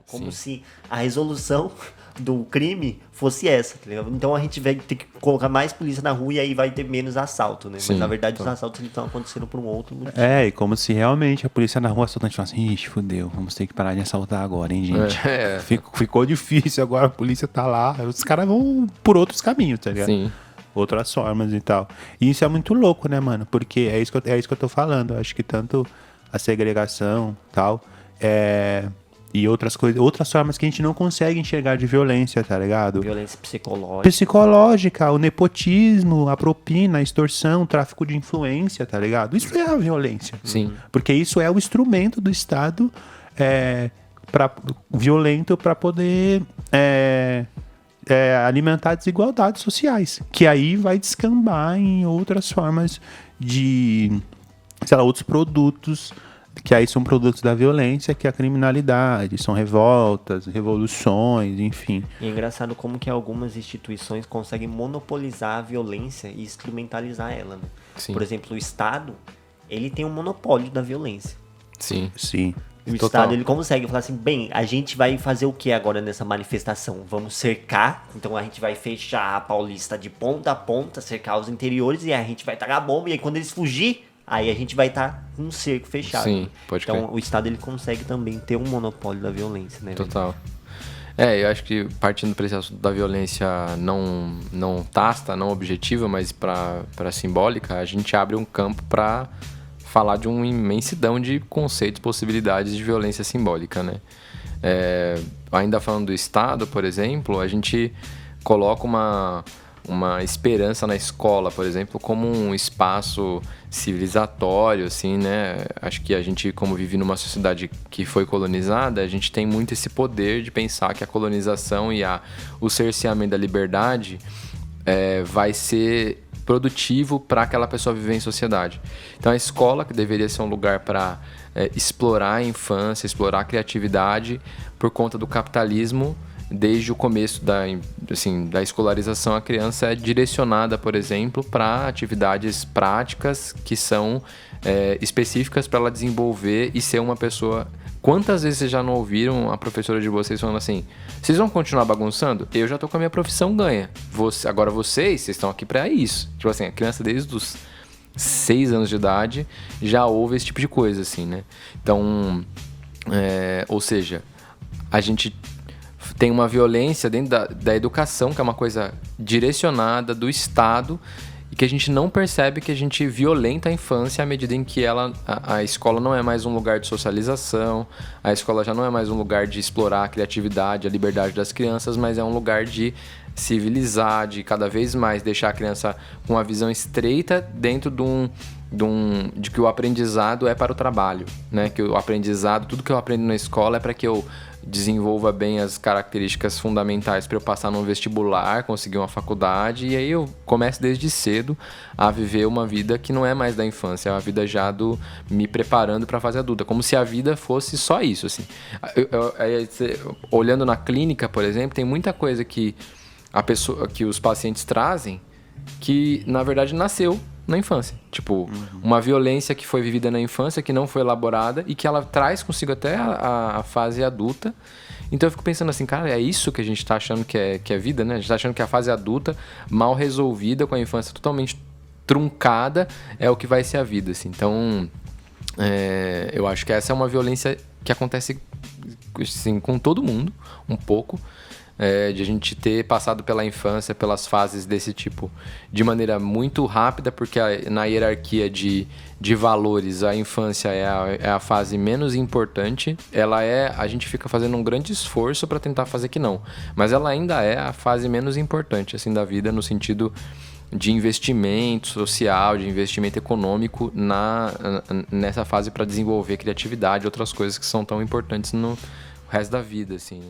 Como Sim. se a resolução do crime fosse essa, tá ligado? Então a gente vai ter que colocar mais polícia na rua e aí vai ter menos assalto, né? Sim, Mas na verdade então. os assaltos estão acontecendo por um outro motivo. É, e como se realmente a polícia na rua assaltante falasse, ixi, fudeu, vamos ter que parar de assaltar agora, hein, gente? É. Ficou difícil, agora a polícia tá lá, os caras vão por outros caminhos, tá ligado? Sim. Outras formas e tal. E isso é muito louco, né, mano? Porque é isso que eu tô falando. Eu acho que tanto a segregação tal, e outras coisas, outras formas que a gente não consegue enxergar de violência, tá ligado? Violência psicológica. Psicológica, o nepotismo, a propina, a extorsão, o tráfico de influência, tá ligado? Isso é a violência. Sim. Porque isso é o instrumento do Estado violento para poder alimentar desigualdades sociais. Que aí vai descambar em outras formas de, sei lá, outros produtos, que aí são produtos da violência, que é a criminalidade, são revoltas, revoluções, enfim. E é engraçado como que algumas instituições conseguem monopolizar a violência e instrumentalizar ela, né? Sim. Por exemplo, o Estado, ele tem um monopólio da violência. Sim. Sim. O Total. Estado, ele consegue falar assim, bem, a gente vai fazer o que agora nessa manifestação? Vamos cercar, então a gente vai fechar a Paulista de ponta a ponta, cercar os interiores e a gente vai tacar a bomba, e aí quando eles fugir, aí a gente vai estar com um cerco fechado. Sim, pode Então crer. o Estado, ele consegue também ter um monopólio da violência, né? Total. Eu acho que partindo para esse assunto da violência não tácita, não objetiva, mas para simbólica, a gente abre um campo para falar de uma imensidão de conceitos, possibilidades de violência simbólica, né? Ainda falando do Estado, por exemplo, a gente coloca uma esperança na escola, por exemplo, como um espaço civilizatório, assim, né? Acho que a gente, como vive numa sociedade que foi colonizada, a gente tem muito esse poder de pensar que a colonização e o cerceamento da liberdade vai ser produtivo para aquela pessoa viver em sociedade. Então a escola, que deveria ser um lugar para explorar a infância, explorar a criatividade, por conta do capitalismo, desde o começo da escolarização, a criança é direcionada, por exemplo, para atividades práticas que são específicas para ela desenvolver e ser uma pessoa. Quantas vezes vocês já não ouviram a professora de vocês falando assim, vocês vão continuar bagunçando? Eu já tô com a minha profissão ganha. Agora vocês estão aqui para isso. Tipo assim, a criança desde os 6 anos de idade já ouve esse tipo de coisa, assim, né? Então, ou seja, a gente tem uma violência dentro da educação, que é uma coisa direcionada do Estado, e que a gente não percebe que a gente violenta a infância à medida em que a escola não é mais um lugar de socialização, a escola já não é mais um lugar de explorar a criatividade, a liberdade das crianças, mas é um lugar de civilizar, de cada vez mais deixar a criança com uma visão estreita dentro de que o aprendizado é para o trabalho, né? Que o aprendizado, tudo que eu aprendo na escola é para que eu desenvolva bem as características fundamentais para eu passar num vestibular, conseguir uma faculdade, e aí eu começo desde cedo a viver uma vida que não é mais da infância, é uma vida já me preparando para a fase adulta, como se a vida fosse só isso, assim. Olhando na clínica, por exemplo, tem muita coisa que os pacientes trazem que, na verdade, nasceu na infância. Tipo, uma violência que foi vivida na infância, que não foi elaborada e que ela traz consigo até a fase adulta. Então eu fico pensando assim, cara, é isso que a gente tá achando que é vida, né? A gente tá achando que a fase adulta, mal resolvida, com a infância totalmente truncada, é o que vai ser a vida, assim. Então, eu acho que essa é uma violência que acontece, assim, com todo mundo, um pouco. De a gente ter passado pela infância, pelas fases desse tipo, de maneira muito rápida, porque na hierarquia de valores, a infância é a fase menos importante. A gente fica fazendo um grande esforço para tentar fazer que não, mas ela ainda é a fase menos importante, assim, da vida, no sentido de investimento social, de investimento econômico nessa fase para desenvolver criatividade e outras coisas que são tão importantes no resto da vida, assim.